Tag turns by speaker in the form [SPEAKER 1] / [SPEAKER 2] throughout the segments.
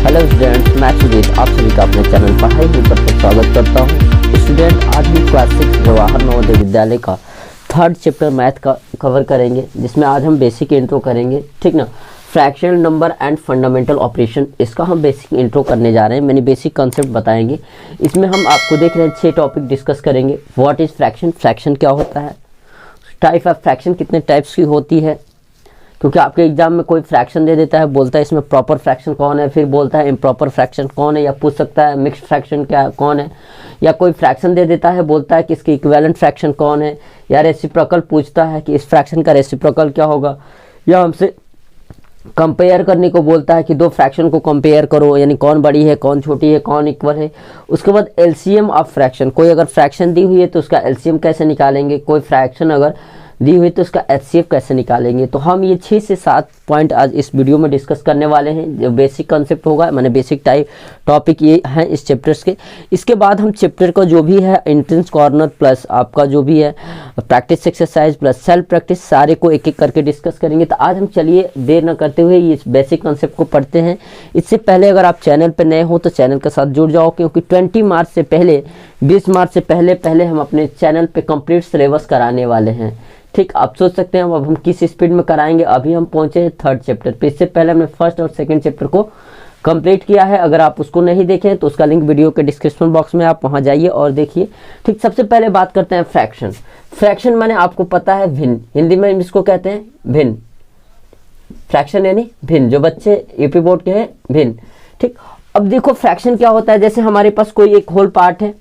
[SPEAKER 1] Hello students, मैं सुजीत आप सभी का अपने चैनल पढ़ाई पर स्वागत करता हूं। स्टूडेंट, आज हम क्लास 6 जवाहर नवोदय विद्यालय का 3rd चैप्टर मैथ का कवर करेंगे, जिसमें आज हम बेसिक इंट्रो करेंगे। ठीक ना, fractional number and fundamental operation, इसका हम बेसिक इंट्रो करने जा रहे हैं। मैंने बेसिक कंसेप्ट बताएंगे। इसमें हम आपको देख रहे हैं 6 टॉपिक डिस्कस करेंगे। व्हाट इज़ फ्रैक्शन, फ्रैक्शन क्या होता है, टाइप ऑफ फ्रैक्शन कितने टाइप्स की होती है, क्योंकि आपके एग्जाम में कोई फ्रैक्शन दे देता है, बोलता है इसमें प्रॉपर फ्रैक्शन कौन है, फिर बोलता है इम्प्रॉपर फ्रैक्शन कौन है, या पूछ सकता है मिक्स्ड फ्रैक्शन क्या कौन है, या कोई फ्रैक्शन दे देता है, बोलता है कि इसकी इक्विवेलेंट फ्रैक्शन कौन है, या रेसिप्रोकल पूछता है कि इस फ्रैक्शन का रेसिप्रोकल क्या होगा, या हमसे कंपेयर करने को बोलता है कि दो फ्रैक्शन को कंपेयर करो, यानी कौन बड़ी है, कौन छोटी है, कौन इक्वल है। उसके बाद एलसीएम ऑफ फ्रैक्शन, कोई अगर फ्रैक्शन दी हुई है तो उसका एलसीएम कैसे निकालेंगे, कोई फ्रैक्शन अगर दी हुई तो उसका एचसीएफ कैसे निकालेंगे। तो हम ये 6 से 7 पॉइंट आज इस वीडियो में डिस्कस करने वाले हैं, जो बेसिक कंसेप्ट होगा, माने बेसिक टाइप टॉपिक ये हैं इस चैप्टर्स के। इसके बाद हम चैप्टर का जो भी है एंट्रेंस कॉर्नर प्लस आपका जो भी है practice exercise plus self practice, सारे को एक एक करके डिस्कस करेंगे। तो आज हम चलिए देर न करते हुए ये बेसिक कंसेप्ट को पढ़ते हैं। इससे पहले अगर आप चैनल पर नए हो तो चैनल के साथ जुड़ जाओ, क्योंकि 20 मार्च से पहले 20 मार्च से पहले हम अपने चैनल पर कंप्लीट सिलेबस कराने वाले हैं। ठीक, आप सोच सकते हैं अब हम किस स्पीड में कराएंगे। अभी हम पहुंचे हैं 3rd चैप्टर पे, इससे पहले हमने 1st और 2nd चैप्टर को कंप्लीट किया है। अगर आप उसको नहीं देखें तो उसका लिंक वीडियो के डिस्क्रिप्शन बॉक्स में आप वहां जाइए और देखिए। ठीक, सबसे पहले बात करते हैं फ्रैक्शन। फ्रैक्शन माने आपको पता है भिन्न, हिंदी में इसको कहते हैं भिन्न। फ्रैक्शन यानी भिन्न, जो बच्चे यूपी बोर्ड के हैं भिन्न। ठीक, अब देखो फ्रैक्शन क्या होता है। जैसे हमारे पास कोई एक होल पार्ट है,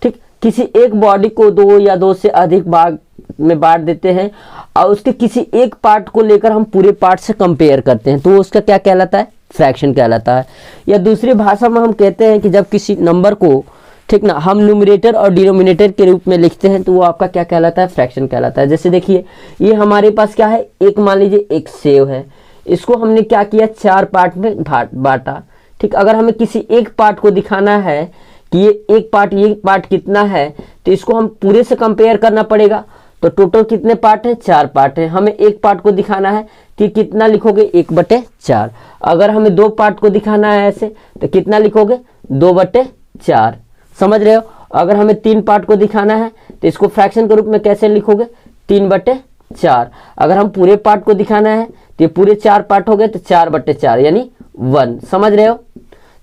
[SPEAKER 1] ठीक, किसी एक बॉडी को 2 या 2 से अधिक भाग में बांट देते हैं और उसके किसी एक पार्ट को लेकर हम पूरे पार्ट से कंपेयर करते हैं, तो उसका क्या कहलाता है, फ्रैक्शन कहलाता है। या दूसरी भाषा में हम कहते हैं कि जब किसी नंबर को, ठीक ना, हम न्यूमरेटर और डिनोमिनेटर के रूप में लिखते हैं तो वो आपका क्या कहलाता है, फ्रैक्शन कहलाता है। जैसे देखिए ये हमारे पास क्या है, एक मान लीजिए एक सेव है, इसको हमने क्या किया, 4 पार्ट में बांटा। ठीक, अगर हमें किसी एक पार्ट को दिखाना है कि ये पार्ट कितना है, तो इसको हम पूरे से कंपेयर करना पड़ेगा। तो टोटल कितने पार्ट हैं, 4 पार्ट हैं। हमें एक पार्ट को दिखाना है कि कितना लिखोगे, 1/4। अगर हमें 2 पार्ट को दिखाना है ऐसे, तो कितना लिखोगे, 2/4। समझ रहे हो। अगर हमें 3 पार्ट को दिखाना है तो इसको फ्रैक्शन के रूप में कैसे लिखोगे, 3/4। अगर हम पूरे पार्ट को दिखाना है तो ये पूरे 4 पार्ट हो गए, तो 4/4 यानी 1। समझ रहे हो।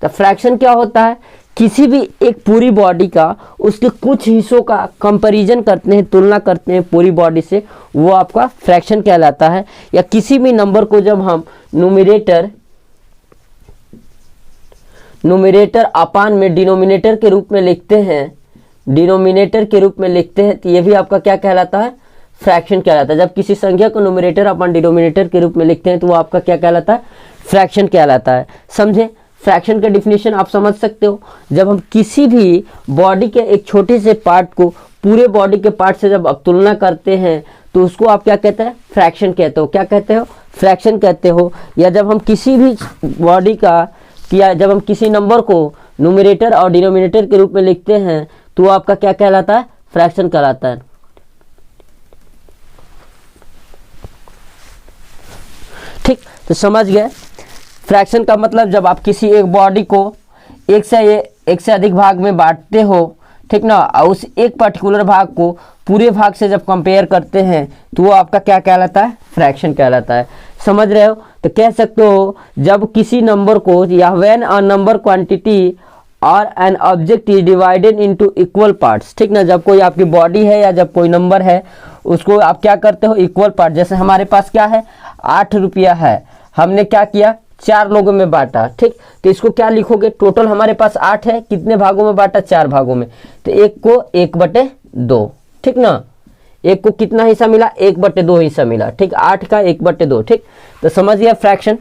[SPEAKER 1] तो फ्रैक्शन क्या होता है, किसी भी एक पूरी बॉडी का उसके कुछ हिस्सों का कंपैरिजन करते हैं, तुलना करते हैं पूरी बॉडी से, वो आपका फ्रैक्शन कहलाता है। या किसी भी नंबर को जब हम न्यूमरेटर अपान में डिनोमिनेटर के रूप में लिखते हैं, तो ये भी आपका क्या कहलाता है, फ्रैक्शन कहलाता है। जब किसी संख्या को न्यूमरेटर अपान डिनोमिनेटर के रूप में लिखते हैं तो वो आपका क्या कहलाता है, फ्रैक्शन कहलाता है। समझे। फ्रैक्शन का डिफिनीशन आप समझ सकते हो। जब हम किसी भी बॉडी के एक छोटे से पार्ट को पूरे बॉडी के पार्ट से जब आप तुलना करते हैं तो उसको आप क्या कहते हैं, फ्रैक्शन कहते हो। क्या कहते हो, फ्रैक्शन कहते हो। या जब हम किसी भी बॉडी का जब हम किसी नंबर को न्यूमरेटर और डिनोमिनेटर के रूप में लिखते हैं तो वो आपका क्या कहलाता है, फ्रैक्शन कहलाता है। ठीक, तो समझ गए। फ्रैक्शन का मतलब जब आप किसी एक बॉडी को एक से अधिक भाग में बांटते हो, ठीक ना, और उस एक पर्टिकुलर भाग को पूरे भाग से जब कंपेयर करते हैं तो वो आपका क्या कहलाता है, फ्रैक्शन कहलाता है। समझ रहे हो। तो कह सकते हो जब किसी नंबर को, या व्हेन अ नंबर क्वांटिटी और an object is divided into equal parts. ठीक ना, जब कोई आपकी बॉडी है या जब कोई नंबर है उसको आप क्या करते हो, इक्वल पार्ट। जैसे हमारे पास क्या है, 8 रुपया है, हमने क्या किया, 4 लोगों में बांटा। ठीक, तो इसको क्या लिखोगे, टोटल हमारे पास 8 है, कितने भागों में बांटा, 4 भागों में, तो एक को 1/2। ठीक ना, एक को कितना हिस्सा मिला, 1/2 हिस्सा मिला। ठीक, 8 का 1/2। ठीक, तो समझ गया फ्रैक्शन।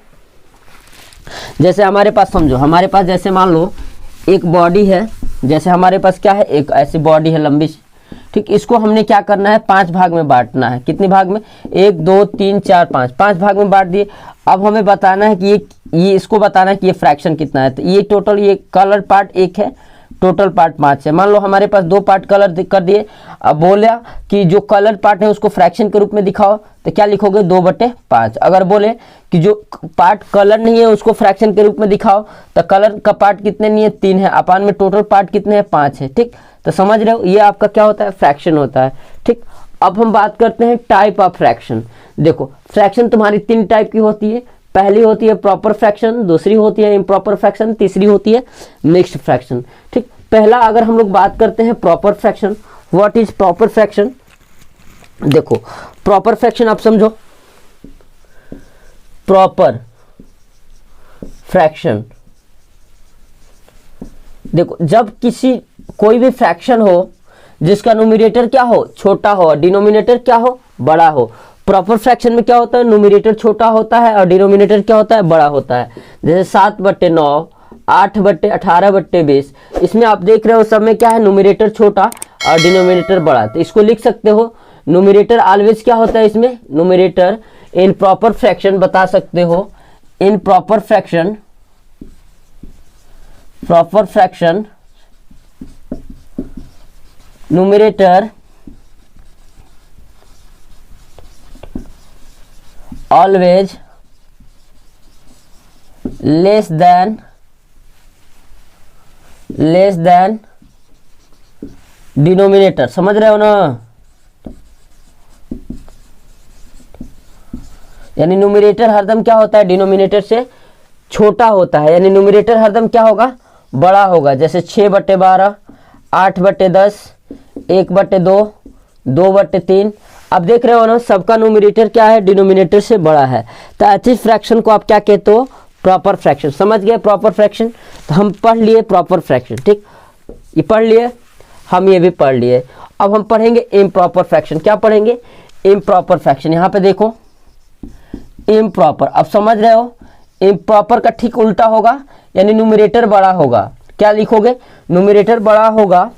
[SPEAKER 1] जैसे हमारे पास समझो, हमारे पास जैसे मान लो एक बॉडी है, जैसे हमारे पास क्या है, एक ऐसी बॉडी है लंबी। ठीक, इसको हमने क्या करना है, 5 भाग में बांटना है। कितने भाग में, 1 2 3 4 5 भाग में बांट दिए। अब हमें बताना है कि ये इसको बताना है कि ये फ्रैक्शन कितना है। तो ये टोटल, ये कलर पार्ट 1 है, टोटल पार्ट 5 है। मान लो हमारे पास 2 पार्ट कलर कर दिए, अब बोला कि जो कलर पार्ट है उसको फ्रैक्शन के रूप में दिखाओ, तो क्या लिखोगे 2/5। अगर बोले कि जो पार्ट कलर नहीं है उसको फ्रैक्शन के रूप में दिखाओ, तो कलर का पार्ट कितने नहीं है 3 है, अपान में टोटल पार्ट कितने हैं 5 है। ठीक, तो समझ रहे हो, ये आपका क्या होता है फ्रैक्शन होता है। ठीक, अब हम बात करते हैं टाइप ऑफ फ्रैक्शन। देखो फ्रैक्शन तुम्हारी 3 टाइप की होती है, पहली होती है प्रॉपर फ्रैक्शन, दूसरी होती है इम्प्रॉपर फ्रैक्शन, तीसरी होती है मिक्स्ड फ्रैक्शन। ठीक, पहला अगर हम लोग बात करते हैं proper fraction, what is proper fraction. देखो प्रॉपर फ्रैक्शन आप समझो, प्रॉपर फ्रैक्शन देखो जब किसी कोई भी फ्रैक्शन हो जिसका न्यूमरेटर क्या हो छोटा हो और डिनोमिनेटर क्या हो बड़ा हो। प्रॉपर फ्रैक्शन में क्या होता है, न्यूमरेटर छोटा होता है और डिनोमिनेटर क्या होता है बड़ा होता है। जैसे 7/9, 8/18/20, इसमें आप देख रहे हो सब में क्या है न्यूमरेटर छोटा और डिनोमिनेटर बड़ा। तो इसको लिख सकते हो न्यूमरेटर ऑलवेज क्या होता है, इसमें न्यूमरेटर इन प्रॉपर फ्रैक्शन बता सकते हो, in proper fraction, proper fraction numerator always less than denominator। समझ रहे हो ना, यानी न्यूमरेटर हरदम क्या होता है डिनोमिनेटर से छोटा होता है, यानी न्यूमरेटर हरदम क्या होगा बड़ा होगा। जैसे 6/12, 8/10, 1/2, 2/3। अब देख रहे हो ना सबका न्यूमरेटर क्या है डिनोमिनेटर से बड़ा है, तो ऐसी फ्रैक्शन को आप क्या कहते हो प्रॉपर फ्रैक्शन। समझ गए प्रॉपर फ्रैक्शन, तो हम पढ़ लिए प्रॉपर फ्रैक्शन। ठीक, ये पढ़ लिए, हम ये भी पढ़ लिए। अब हम पढ़ेंगे इम्प्रॉपर फ्रैक्शन। क्या पढ़ेंगे इम्प्रॉपर फ्रैक्शन। यहाँ पे देखो इम्प्रॉपर, अब समझ रहे हो इम्प्रॉपर का ठीक उल्टा होगा, यानी न्यूमरेटर बड़ा होगा। क्या लिखोगे न्यूमरेटर बड़ा होगा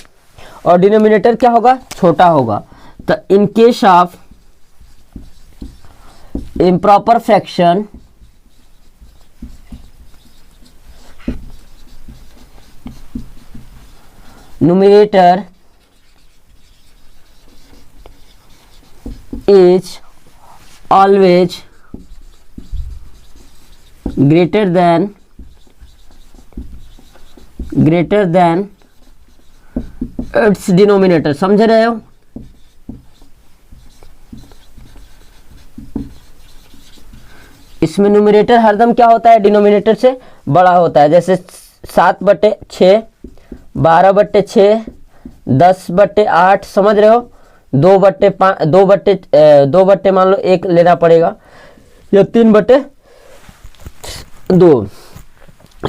[SPEAKER 1] और डिनोमिनेटर क्या होगा छोटा होगा। तो in case of improper fraction numerator is always greater than its denominator। समझ रहे हो, इसमें न्यूमरेटर हरदम क्या होता है डिनोमिनेटर से बड़ा होता है। जैसे 7/6, 12/6, 10/8। समझ रहे हो 2/5, 2 मान लो 1 लेना पड़ेगा, या 3/2।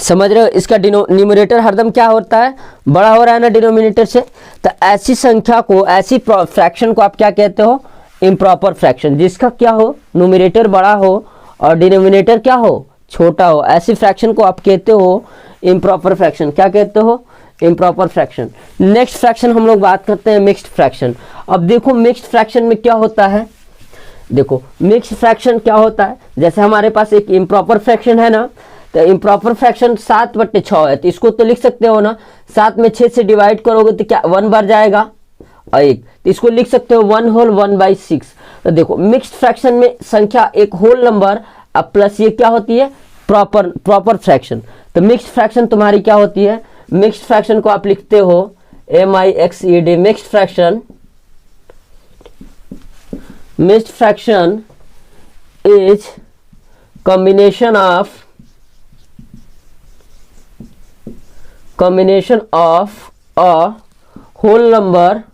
[SPEAKER 1] समझ रहे हो, इसका न्यूमरेटर हरदम क्या होता है बड़ा हो रहा है ना डिनोमिनेटर से। तो ऐसी संख्या को, ऐसी फ्रैक्शन को आप क्या कहते हो इम्प्रॉपर फ्रैक्शन, जिसका क्या हो न्यूमरेटर बड़ा हो और डिनोमिनेटर क्या हो छोटा हो। ऐसी फ्रैक्शन को आप कहते हो इम्प्रॉपर फ्रैक्शन। क्या कहते हो इम्प्रॉपर फ्रैक्शन। नेक्स्ट फ्रैक्शन हम लोग बात करते हैं मिक्स्ड फ्रैक्शन। अब देखो मिक्स्ड फ्रैक्शन में क्या होता है, देखो मिक्स्ड फ्रैक्शन क्या होता है। जैसे हमारे पास एक इम्प्रॉपर फ्रैक्शन है ना, तो इम्प्रॉपर फ्रैक्शन 7/6 है, तो इसको तो लिख सकते हो ना 7 में 6 से डिवाइड करोगे तो क्या 1 बार जाएगा और 1, तो इसको लिख सकते हो 1 होल 1/6। तो देखो मिक्स्ड फ्रैक्शन में संख्या एक होल नंबर अब प्लस ये क्या होती है प्रॉपर फ्रैक्शन। तो मिक्स्ड फ्रैक्शन तुम्हारी क्या होती है, मिक्स्ड फ्रैक्शन को आप लिखते हो MIXED। Mixed fraction, mixed fraction is combination of a whole number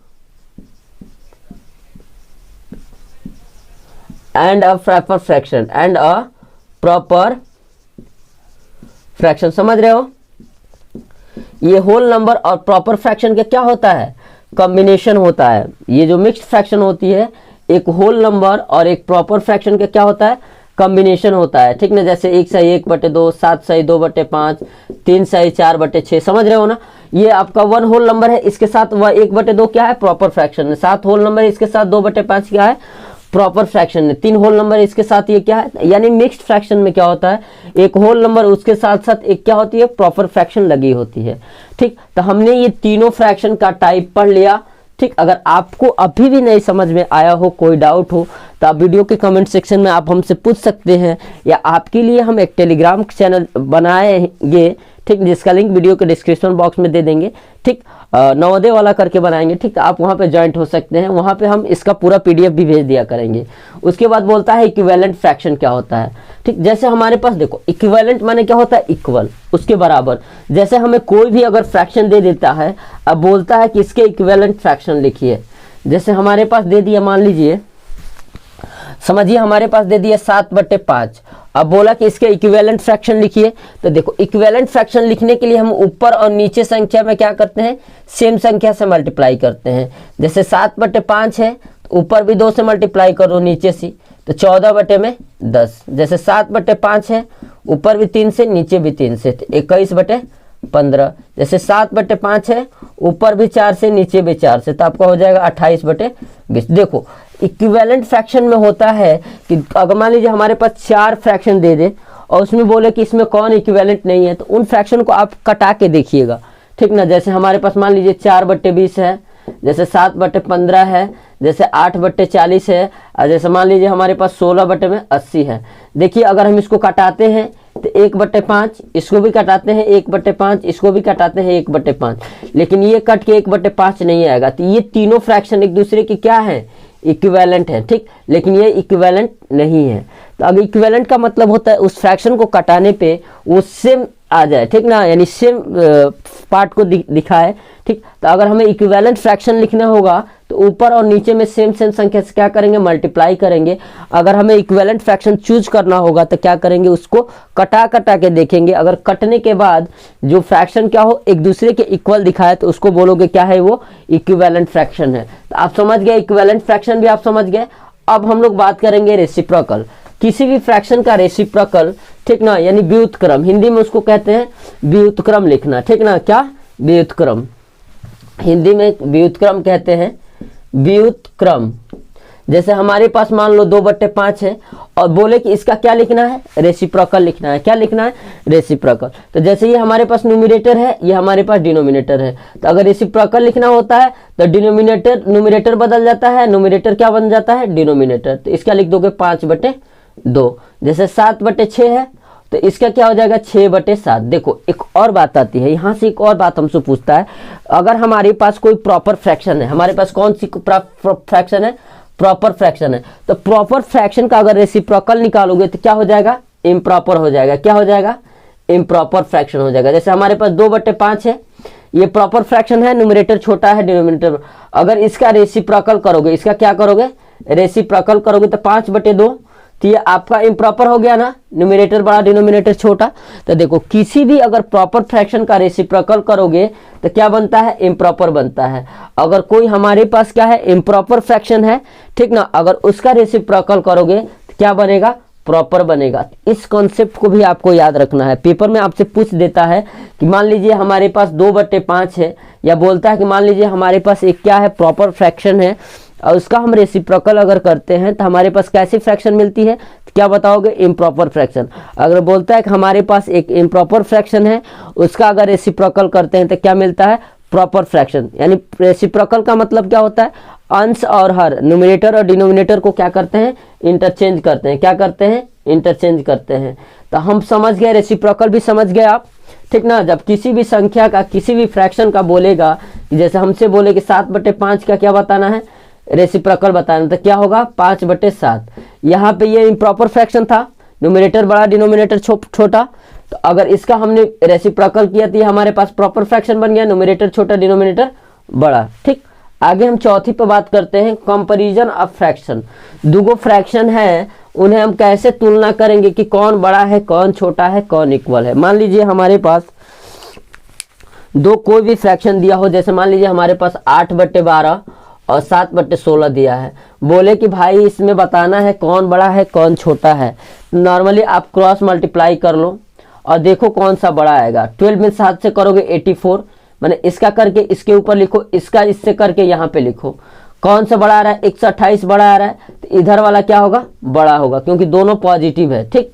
[SPEAKER 1] and a proper fraction समझ रहे हो, ये होल नंबर और प्रॉपर फ्रैक्शन का क्या होता है कॉम्बिनेशन होता है। ये जो मिक्स्ड फ्रैक्शन होती है एक होल नंबर और एक प्रॉपर फ्रैक्शन का क्या होता है कॉम्बिनेशन होता है। ठीक ना, जैसे 1/1/2, 7/2/5, 3/4/6। समझ रहे हो ना, ये आपका 1 होल नंबर है, इसके साथ वह 1/2 क्या है प्रॉपर फ्रैक्शन है, 7 होल नंबर है, इसके साथ 2/5 क्या है प्रॉपर फ्रैक्शन में 3 होल नंबर इसके साथ ये क्या है, यानी मिक्स्ड फ्रैक्शन में क्या होता है, एक होल नंबर उसके साथ साथ एक क्या होती है, प्रॉपर फ्रैक्शन लगी होती है। ठीक, तो हमने ये तीनों फ्रैक्शन का टाइप पढ़ लिया। ठीक, अगर आपको अभी भी नहीं समझ में आया हो, कोई डाउट हो, तो आप वीडियो के कमेंट सेक्शन में आप हमसे पूछ सकते हैं, या आपके लिए हम एक टेलीग्राम चैनल बनाएंगे, ठीक, जिसका लिंक वीडियो के डिस्क्रिप्शन बॉक्स में दे देंगे। ठीक, नवोदय वाला करके बनाएंगे। ठीक, तो आप वहाँ पे ज्वाइंट हो सकते हैं, वहाँ पे हम इसका पूरा PDF भी भेज दिया करेंगे। उसके बाद बोलता है इक्विवेलेंट फ्रैक्शन क्या होता है। ठीक, जैसे हमारे पास देखो इक्विवेलेंट माने क्या होता है, इक्वल, उसके बराबर। जैसे हमें कोई भी अगर फ्रैक्शन दे देता है, अब बोलता है कि इसके इक्विवेलेंट फ्रैक्शन लिखिए। जैसे हमारे पास दे दिया, मान लीजिए, समझिए हमारे पास दे दिया 7/5। अब बोला कि इसके इक्विवेलेंट फ्रैक्शन लिखिए। तो देखो इक्विवेलेंट फ्रैक्शन लिखने के लिए हम ऊपर और नीचे संख्या में क्या करते हैं, सेम संख्या से मल्टीप्लाई करते हैं। जैसे 7/5 है तो ऊपर भी 2 से मल्टीप्लाई करो, नीचे से, तो 14/10। जैसे 7/5 है, ऊपर भी 3 से, नीचे भी 3 से, तो 21/15। जैसे 7/5 है, ऊपर भी 4 से, नीचे भी 4 से, तो आपका हो जाएगा 28/20। देखो इक्विवेलेंट फ्रैक्शन में होता है कि अगर मान लीजिए हमारे पास 4 फ्रैक्शन दे दे और उसमें बोले कि इसमें कौन इक्विवेलेंट नहीं है, तो उन फ्रैक्शन को आप कटा के देखिएगा। ठीक ना, जैसे हमारे पास मान लीजिए 4/20 है, जैसे 7/15 है, जैसे 8/40 है, और जैसे मान लीजिए हमारे पास 16/80 है। देखिए अगर हम इसको कटाते हैं तो 1/5, इसको भी कटाते हैं 1/5, इसको भी कटाते हैं 1/5, लेकिन ये कट के 1/5 नहीं आएगा। तो ये तीनों फ्रैक्शन एक दूसरे की क्या है, इक्विवेलेंट है। ठीक, लेकिन ये इक्विवेलेंट नहीं है। तो अगर इक्विवेलेंट का मतलब होता है उस फ्रैक्शन को कटाने पे वो सेम आ जाए, ठीक ना, यानी सेम पार्ट को दिखाए। ठीक, तो अगर हमें इक्विवेलेंट फ्रैक्शन लिखना होगा तो ऊपर और नीचे में सेम संख्या से क्या करेंगे, मल्टीप्लाई करेंगे। अगर हमें इक्विवेलेंट फ्रैक्शन चूज करना होगा तो क्या करेंगे, उसको कटा के देखेंगे। अगर कटने के बाद जो फ्रैक्शन क्या हो, एक दूसरे के इक्वल दिखाए, तो उसको बोलोगे क्या है, वो इक्विवेलेंट फ्रैक्शन है। तो आप समझ गए, इक्विवेलेंट फ्रैक्शन भी आप समझ गए। अब हम लोग बात करेंगे रेसिप्रोकल, किसी भी फ्रैक्शन का रेसिप्रोकल। ठीक ना, यानी व्युत्क्रम, हिंदी में उसको कहते हैं व्युत्क्रम लिखना। ठीक ना, क्या, व्युत्क्रम, हिंदी में व्युत्क्रम कहते हैं, व्युत्क्रम। जैसे हमारे पास मान लो 2/5 है और बोले कि इसका क्या लिखना है, रेसिप्रोकल लिखना है। क्या लिखना है, रेसिप्रोकल। तो जैसे ये हमारे पास न्यूमरेटर है, ये हमारे पास डिनोमिनेटर है, तो अगर रेसिप्रोकल लिखना होता है तो डिनोमिनेटर न्यूमरेटर बदल जाता है, न्यूमरेटर क्या बन जाता है, डिनोमिनेटर। तो इसका लिख दोगे 5/2। जैसे 7/6 है तो इसका क्या हो जाएगा, 6/7। देखो एक और बात आती है, यहाँ से एक और बात हमसे पूछता है, अगर हमारे पास कोई प्रॉपर फ्रैक्शन है, हमारे पास कौन सी फ्रैक्शन है, प्रॉपर फ्रैक्शन है, तो प्रॉपर फ्रैक्शन का अगर रेसिप्रोकल निकालोगे तो क्या हो जाएगा, इम्प्रॉपर हो जाएगा। क्या हो जाएगा, इम्प्रॉपर फ्रैक्शन हो जाएगा। जैसे हमारे पास 2/5 है, ये प्रॉपर फ्रैक्शन है, न्यूमरेटर छोटा है, डिनोमिनेटर। अगर इसका रेसिप्रोकल करोगे, इसका क्या करोगे, रेसिप्रोकल करोगे तो 5/2, तो ये आपका इम्प्रॉपर हो गया ना, न्यूमरेटर बड़ा डिनोमिनेटर छोटा। तो देखो किसी भी अगर प्रॉपर फ्रैक्शन का रेसिप्रोकल करोगे तो क्या बनता है, इम्प्रॉपर बनता है। अगर कोई हमारे पास क्या है, इम्प्रॉपर फ्रैक्शन है, ठीक ना, अगर उसका रेसिप्रोकल करोगे तो क्या बनेगा, प्रॉपर बनेगा। इस कॉन्सेप्ट को भी आपको याद रखना है। पेपर में आपसे पूछ देता है कि मान लीजिए हमारे पास 2/5 है, या बोलता है कि मान लीजिए हमारे पास एक क्या है, प्रॉपर फ्रैक्शन है, और उसका हम रेसिप्रोकल अगर करते हैं तो हमारे पास कैसी फ्रैक्शन मिलती है, तो क्या बताओगे, इम्प्रॉपर फ्रैक्शन। अगर बोलता है कि हमारे पास एक इम्प्रॉपर फ्रैक्शन है, उसका अगर रेसिप्रोकल करते हैं तो क्या मिलता है, प्रॉपर फ्रैक्शन। यानी रेसिप्रोकल का मतलब क्या होता है, अंश और हर, न्यूमरेटर और डिनोमिनेटर को क्या करते हैं, इंटरचेंज करते हैं। क्या करते हैं, इंटरचेंज करते हैं। तो हम समझ गए, रेसिप्रोकल भी समझ गए आप। ठीक ना, जब किसी भी संख्या का, किसी भी फ्रैक्शन का बोलेगा, जैसे हमसे बोले कि 7/5 का क्या बताना है, रेसिप्रोकल बताना, तो क्या होगा, 5/7। यहाँ पे ये इम्प्रॉपर फ्रैक्शन था, न्यूमरेटर बड़ा डिनोमिनेटर छोटा, तो अगर इसका हमने रेसिप्रोकल किया तो ये हमारे पास प्रॉपर फ्रैक्शन बन गया, न्यूमरेटर छोटा डिनोमिनेटर बड़ा। ठीक, आगे हम चौथी पे बात करते हैं, कंपैरिजन ऑफ फ्रैक्शन। दुगो फ्रैक्शन है, उन्हें हम कैसे तुलना करेंगे कि कौन बड़ा है, कौन छोटा है, कौन इक्वल है। मान लीजिए हमारे पास दो कोई भी फ्रैक्शन दिया हो, जैसे मान लीजिए हमारे पास 8/12 और 7/16 दिया है, बोले कि भाई इसमें बताना है कौन बड़ा है, कौन छोटा है। नॉर्मली आप क्रॉस मल्टीप्लाई कर लो और देखो कौन सा बड़ा आएगा। 12 में 7 से करोगे 84, मैंने इसका करके इसके ऊपर लिखो, इसका इससे करके यहाँ पे लिखो, कौन सा बड़ा आ रहा है, 128 बड़ा आ रहा है, तो इधर वाला क्या होगा, बड़ा होगा, क्योंकि दोनों पॉजिटिव है। ठीक,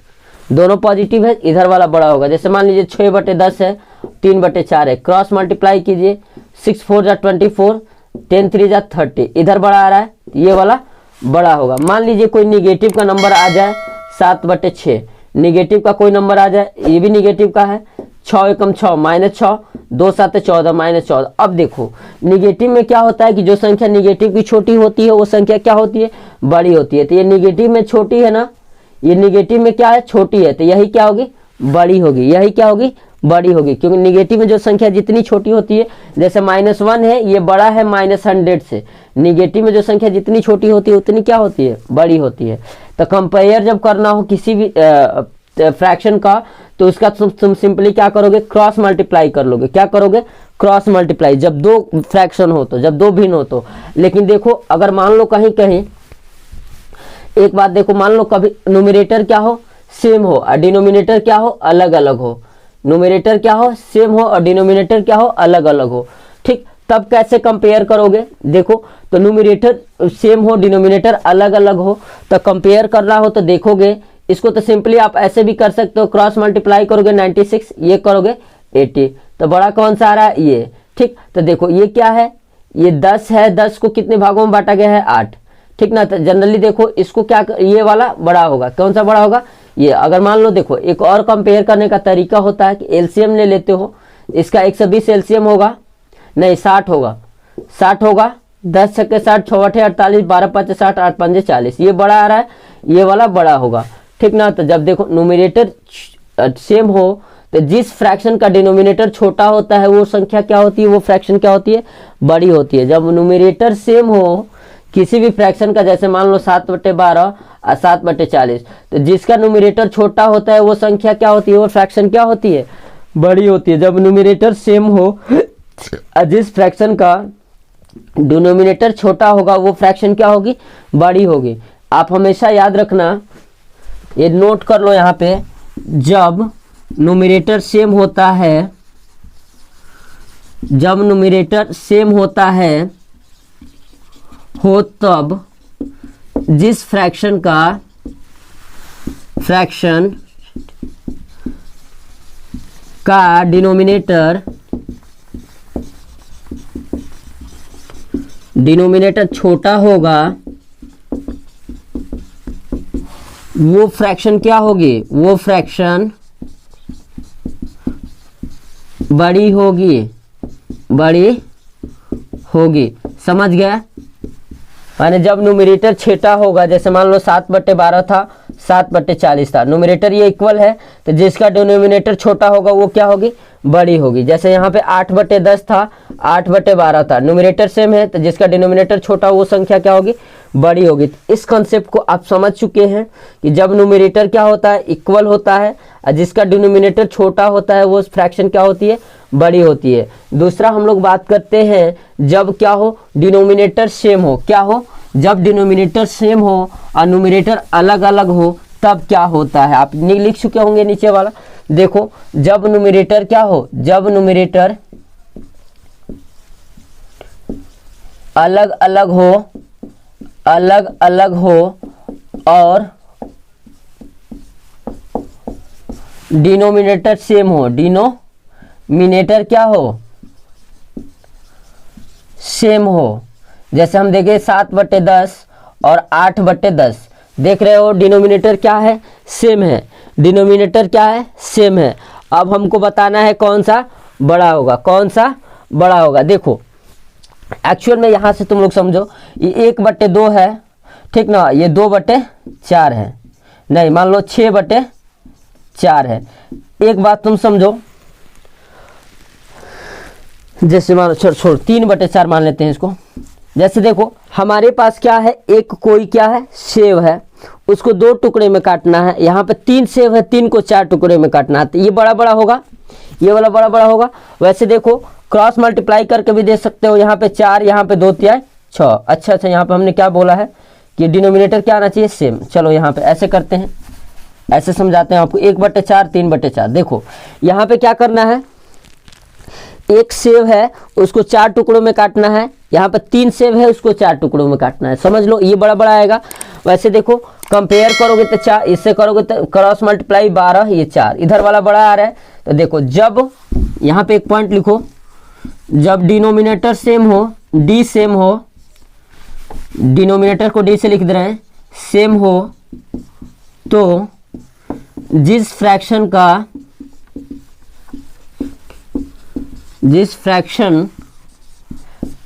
[SPEAKER 1] दोनों पॉजिटिव है, इधर वाला बड़ा होगा। जैसे मान लीजिए 6/10 है, 3/4 है, क्रॉस मल्टीप्लाई कीजिए, 6 4 जा 24, 10 3 जा 30, इधर बड़ा आ रहा है, ये वाला बड़ा होगा। मान लीजिए कोई निगेटिव का नंबर आ जाए, 7/6, निगेटिव का कोई नंबर आ जाए, ये भी निगेटिव का है, 6 एकम 6 -6, 2 7 14 -14। अब देखो निगेटिव में क्या होता है कि जो संख्या निगेटिव की छोटी होती है वो संख्या क्या होती है, बड़ी होती है। तो ये निगेटिव में छोटी है ना, ये निगेटिव में क्या है, छोटी है, तो यही क्या होगी, बड़ी होगी, यही क्या होगी, बड़ी होगी। क्योंकि निगेटिव में जो संख्या जितनी छोटी होती है, जैसे -1 है, ये बड़ा है -100 से, निगेटिव में जो संख्या जितनी छोटी होती है उतनी क्या होती है, बड़ी होती है। तो कंपेयर जब करना हो किसी भी फ्रैक्शन का, तो उसका तुम सिंपली क्या करोगे, क्रॉस मल्टीप्लाई कर लोगे। क्या करोगे, क्रॉस मल्टीप्लाई, जब दो फ्रैक्शन हो तो, जब दो भिन्न हो तो। लेकिन देखो अगर मान लो कहीं कहीं एक बात देखो, मान लो कभी न्यूमरेटर क्या हो, सेम हो, और डिनोमिनेटर क्या हो, अलग अलग हो। न्यूमरेटर क्या हो, सेम हो, और डिनोमिनेटर क्या हो, अलग अलग हो। ठीक, तब कैसे कंपेयर करोगे, देखो तो न्यूमरेटर सेम हो, डिनोमिनेटर अलग अलग हो, तो कंपेयर करना हो तो देखोगे इसको, तो सिंपली आप ऐसे भी कर सकते हो, क्रॉस मल्टीप्लाई करोगे 96, ये करोगे 80, तो बड़ा कौन सा आ रहा है, ये। ठीक, तो देखो ये क्या है, ये 10 है, 10 को कितने भागों में बांटा गया है, 8। ठीक ना, तो जनरली देखो इसको क्या, ये वाला बड़ा होगा, कौन सा बड़ा होगा, ये। अगर मान लो देखो एक और कंपेयर करने का तरीका होता है कि एलसीएम ले लेते हो, इसका 120 एलसीएम होगा, नहीं 60 होगा, 60 होगा, 10 छक्के 60, 6 8 48, 12 5 60, 8 5 40, ये बड़ा आ रहा है, ये वाला बड़ा होगा। ठीक ना, तो जब देखो न्यूमरेटर सेम हो तो जिस फ्रैक्शन का डिनोमिनेटर छोटा होता है वो संख्या क्या होती है, वो फ्रैक्शन क्या होती है, बड़ी होती है। जब न्यूमरेटर सेम हो किसी भी फ्रैक्शन का, जैसे मान लो 7/12 और 7/40, तो जिसका न्यूमरेटर छोटा होता है वो संख्या क्या होती है, वो फ्रैक्शन क्या होती है, बड़ी होती है। जब न्यूमरेटर सेम हो और जिस फ्रैक्शन का डिनोमिनेटर छोटा होगा वो फ्रैक्शन क्या होगी, बड़ी होगी। आप हमेशा याद रखना, ये नोट कर लो यहाँ पे, जब न्यूमरेटर सेम होता है, जब न्यूमरेटर सेम होता है हो, तब जिस फ्रैक्शन का डिनोमिनेटर छोटा होगा वो फ्रैक्शन क्या होगी, वो फ्रैक्शन बड़ी होगी, बड़ी होगी। समझ गया, माने जब न्यूमरेटर छोटा होगा, जैसे मान लो 7/12 था, 7/40 था, न्यूमरेटर ये इक्वल है, तो जिसका डिनोमिनेटर छोटा होगा वो क्या होगी, बड़ी होगी। जैसे यहाँ पे 8/10 था, 8/12 था, न्यूमरेटर सेम है, तो जिसका डिनोमिनेटर छोटा वो संख्या क्या होगी, बड़ी होगी। इस कॉन्सेप्ट को आप समझ चुके हैं कि जब न्यूमरेटर क्या होता है, इक्वल होता है, और जिसका डिनोमिनेटर छोटा होता है वो फ्रैक्शन क्या होती है, बड़ी होती है। दूसरा हम लोग बात करते हैं जब क्या हो, डिनोमिनेटर सेम हो, क्या हो, जब डिनोमिनेटर सेम हो और न्यूमरेटर अलग अलग हो तब क्या होता है। आप लिख चुके होंगे नीचे वाला, देखो जब न्यूमरेटर क्या हो, जब न्यूमरेटर अलग अलग हो, अलग अलग हो और डिनोमिनेटर सेम हो, डिनोमिनेटर क्या हो, सेम हो। जैसे हम देखें 7/10 और 8/10, देख रहे हो डिनोमिनेटर क्या है, सेम है, डिनोमिनेटर क्या है, सेम है। अब हमको बताना है कौन सा बड़ा होगा, कौन सा बड़ा होगा। देखो एक्चुअल में यहाँ से तुम लोग समझो, ये 1/2 है, ठीक ना, ये 2/4 है, नहीं मान लो 6/4 है। एक बात तुम समझो, जैसे मान लो छोड़ 3/4 मान लेते हैं इसको। जैसे देखो हमारे पास क्या है, एक कोई क्या है, सेव है, उसको 2 टुकड़े में काटना है। यहाँ पे 3 सेव है, 3 को 4 टुकड़े में काटना है, तो ये बड़ा बड़ा होगा, ये वाला बड़ा बड़ा होगा। वैसे देखो क्रॉस मल्टीप्लाई करके भी दे सकते हो, यहाँ पे 4, यहाँ पे 2 3 6। अच्छा, यहाँ पे हमने क्या बोला है कि डिनोमिनेटर क्या आना चाहिए, सेम। चलो यहाँ पे ऐसे करते हैं, ऐसे समझाते हैं आपको। 1/4 3/4। देखो यहाँ पे क्या करना है, एक सेव है उसको 4 टुकड़ों में काटना है, यहाँ पर 3 सेब है, उसको 4 टुकड़ों में काटना है, समझ लो। ये बड़ा बड़ा आएगा। वैसे देखो कंपेयर करोगे तो 4, इससे करोगे तो क्रॉस मल्टीप्लाई 12, ये 4, इधर वाला बड़ा आ रहा है। तो देखो जब यहाँ पे एक पॉइंट लिखो, जब डिनोमिनेटर सेम हो, डी सेम हो, डिनोमिनेटर को डी से लिख दे रहे हैं, सेम हो, तो जिस फ्रैक्शन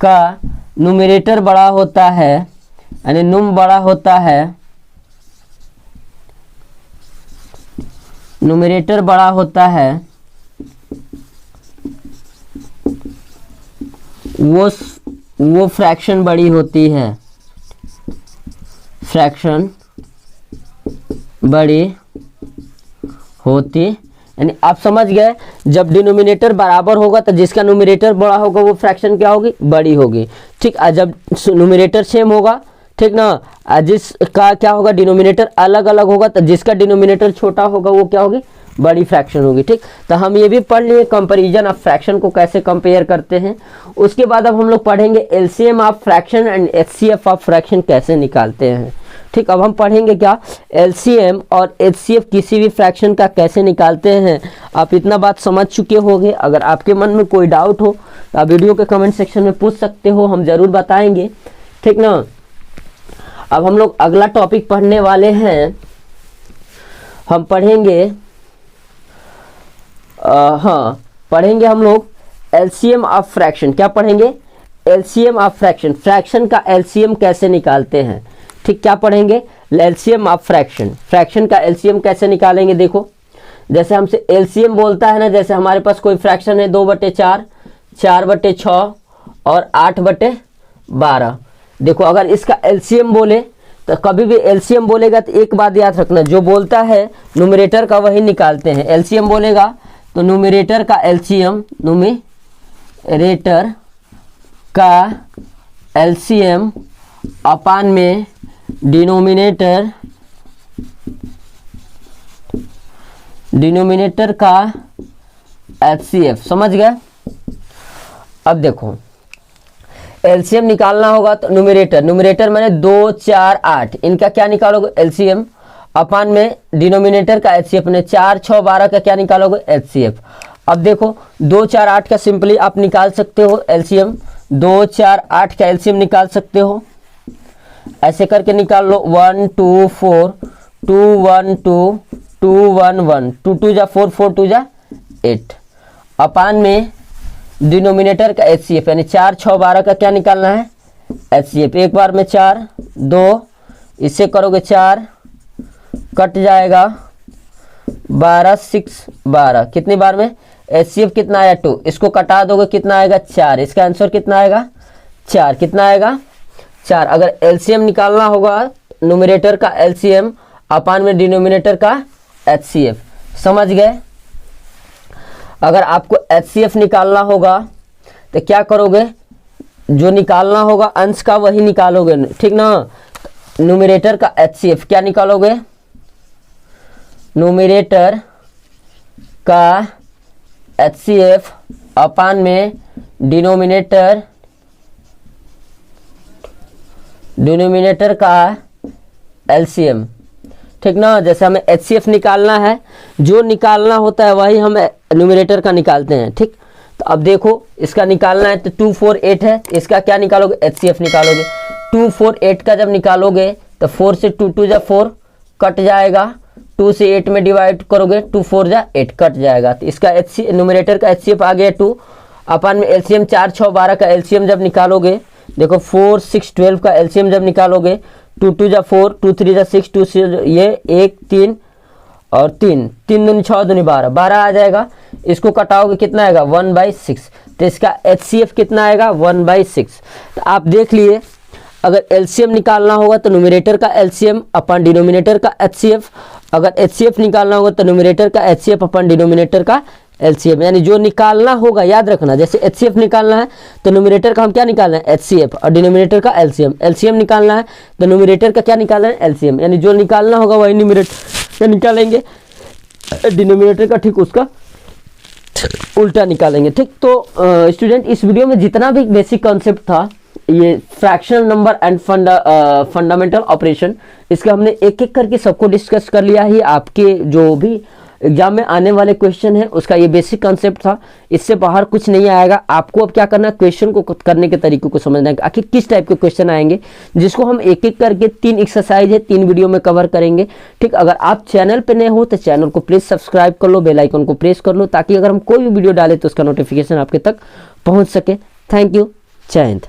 [SPEAKER 1] का न्यूमरेटर बड़ा होता है, यानी नुम बड़ा होता है, न्यूमरेटर बड़ा होता है, वो फ्रैक्शन बड़ी होती है, फ्रैक्शन बड़ी होती, यानी आप समझ गए। जब डिनोमिनेटर बराबर होगा तो जिसका न्यूमरेटर बड़ा होगा वो फ्रैक्शन क्या होगी, बड़ी होगी, ठीक। जब न्यूमरेटर सेम होगा, ठीक ना, जिसका क्या होगा, डिनोमिनेटर अलग अलग होगा, तो जिसका डिनोमिनेटर छोटा होगा वो क्या होगी, बड़ी फ्रैक्शन होगी, ठीक। तो हम ये भी पढ़ लिए कंपैरिजन ऑफ फ्रैक्शन को कैसे कंपेयर करते हैं। उसके बाद अब हम लोग पढ़ेंगे LCM of fraction and HCF of fraction कैसे निकालते हैं, ठीक। अब हम पढ़ेंगे क्या, एलसीएम और एचसीएफ किसी भी फ्रैक्शन का कैसे निकालते हैं। आप इतना बात समझ चुके होंगे। अगर आपके मन में कोई डाउट हो तो आप वीडियो के कमेंट सेक्शन में पूछ सकते हो, हम जरूर बताएंगे, ठीक ना। अब हम लोग अगला टॉपिक पढ़ने वाले हैं। हम पढ़ेंगे पढ़ेंगे हम लोग एलसीएम ऑफ फ्रैक्शन। क्या पढ़ेंगे, एलसीएम ऑफ फ्रैक्शन, फ्रैक्शन का एलसीएम कैसे निकालते हैं, ठीक। क्या पढ़ेंगे, एलसीएम ऑफ फ्रैक्शन, फ्रैक्शन का एलसीएम कैसे निकालेंगे। देखो जैसे हमसे एलसीएम बोलता है ना, जैसे हमारे पास कोई फ्रैक्शन है 2/4, 4/6 और 8/12। देखो अगर इसका एलसीएम बोले तो कभी भी एलसीएम बोलेगा तो एक बात याद रखना, जो बोलता है न्यूमरेटर का वही निकालते हैं। एलसीएम बोलेगा तो न्यूमरेटर का एलसीएम, न्यूमरेटर का एलसीएम अपान में डिनोमिनेटर का एचसीएफ, समझ गए। अब देखो एलसीएम निकालना होगा तो न्यूमरेटर मैंने 2, 4, 8, इनका क्या निकालोगे, एलसीएम अपान में डिनोमिनेटर का एचसीएफ ने 4, 6, 12 का क्या निकालोगे, एचसीएफ। अब देखो 2, 4, 8 का सिंपली आप निकाल सकते हो एलसीएम, 2, 4, 8 का एलसीएम निकाल सकते हो, ऐसे करके निकाल लो। 1, 2, 4, 2, 1, 2, 2, 1, 1, 2, 2 जा 4, 4, 2 जा 8 अपान में डिनोमिनेटर का एचसीएफ, यानी 4, 6, 12 का क्या निकालना है, एचसीएफ। एक बार में 4, 2, इससे करोगे 4, कट जाएगा 12, 6, 12, कितनी बार में, एचसीएफ कितना आया 2, इसको कटा दोगे कितना आएगा 4, इसका आंसर कितना आएगा 4, कितना आएगा 4। अगर एलसीएम निकालना होगा न्यूमरेटर का एलसीएम अपान में डिनोमिनेटर का एचसीएफ, समझ गए। अगर आपको एचसीएफ निकालना होगा तो क्या करोगे, जो निकालना होगा अंश का वही निकालोगे, ठीक ना। न्यूमरेटर का एचसीएफ क्या निकालोगे, न्यूमरेटर का एचसीएफ अपान में डिनोमिनेटर का एलसीएम, ठीक ना। जैसे हमें एचसीएफ निकालना है, जो निकालना होता है वही हम न्यूमरेटर का निकालते हैं, ठीक। तो अब देखो इसका निकालना है तो 2, 4, 8 है, इसका क्या निकालोगे, एचसीएफ निकालोगे। 2, 4, 8 का जब निकालोगे तो 4 से 2, 2 जा 4, कट जाएगा, 2 से 8 में डिवाइड करोगे, 2, 4 जा 8, कट जाएगा। तो इसका न्यूमरेटर का एचसीएफ आ गया 2 अपान में एलसीएम 4, 6, 12 का एलसीएम जब निकालोगे, देखो 4, 6, 12 का एलसीएम जब निकालोगे, 2, 2 जा 4, 2, 3 जा 6, 2 से ये 1, 3 और 3, 3 दूनी 6 दूनी 12, 12 आ जाएगा। इसको कटाओगे कितना आएगा 1/6, तो इसका एचसीएफ कितना आएगा 1/6। तो आप देख लिए अगर एलसीएम निकालना होगा तो न्यूमरेटर का एलसीएम अपन डिनोमिनेटर का एचसीएफ, अगर एचसीएफ निकालना होगा तो न्यूमरेटर का एचसीएफ अपन डिनोमिनेटर का एलसीएम, यानी जो निकालना होगा याद रखना। जैसे एचसीएफ निकालना है तो न्यूमरेटर का हम क्या निकालना है, एचसीएफ, और डिनोमिनेटर का एलसीएम। एलसीएम निकालना है तो न्यूमरेटर का क्या निकालना है, एलसीएम, यानी जो निकालना होगा वही न्यूमरेटर निकालेंगे, डिनोमिनेटर का ठीक उसका उल्टा निकालेंगे, ठीक। तो स्टूडेंट इस वीडियो में जितना भी बेसिक कॉन्सेप्ट था ये fractional number and fundamental operation, इसका हमने एक एक करके सबको डिस्कस कर लिया है। आपके जो भी एग्जाम में आने वाले क्वेश्चन है उसका ये बेसिक कंसेप्ट था, इससे बाहर कुछ नहीं आएगा। आपको अब क्या करना है, क्वेश्चन को करने के तरीकों को समझना है, आखिर किस टाइप के क्वेश्चन आएंगे, जिसको हम एक एक करके 3 एक्सरसाइज है 3 वीडियो में कवर करेंगे। ठीक, अगर आप चैनल पे नए हो तो चैनल को प्लीज सब्सक्राइब कर लो, बेल आइकन को प्रेस कर लो, ताकि अगर हम कोई भी वीडियो डालें तो उसका नोटिफिकेशन आपके तक पहुंच सके। थैंक यू, जय हिंद।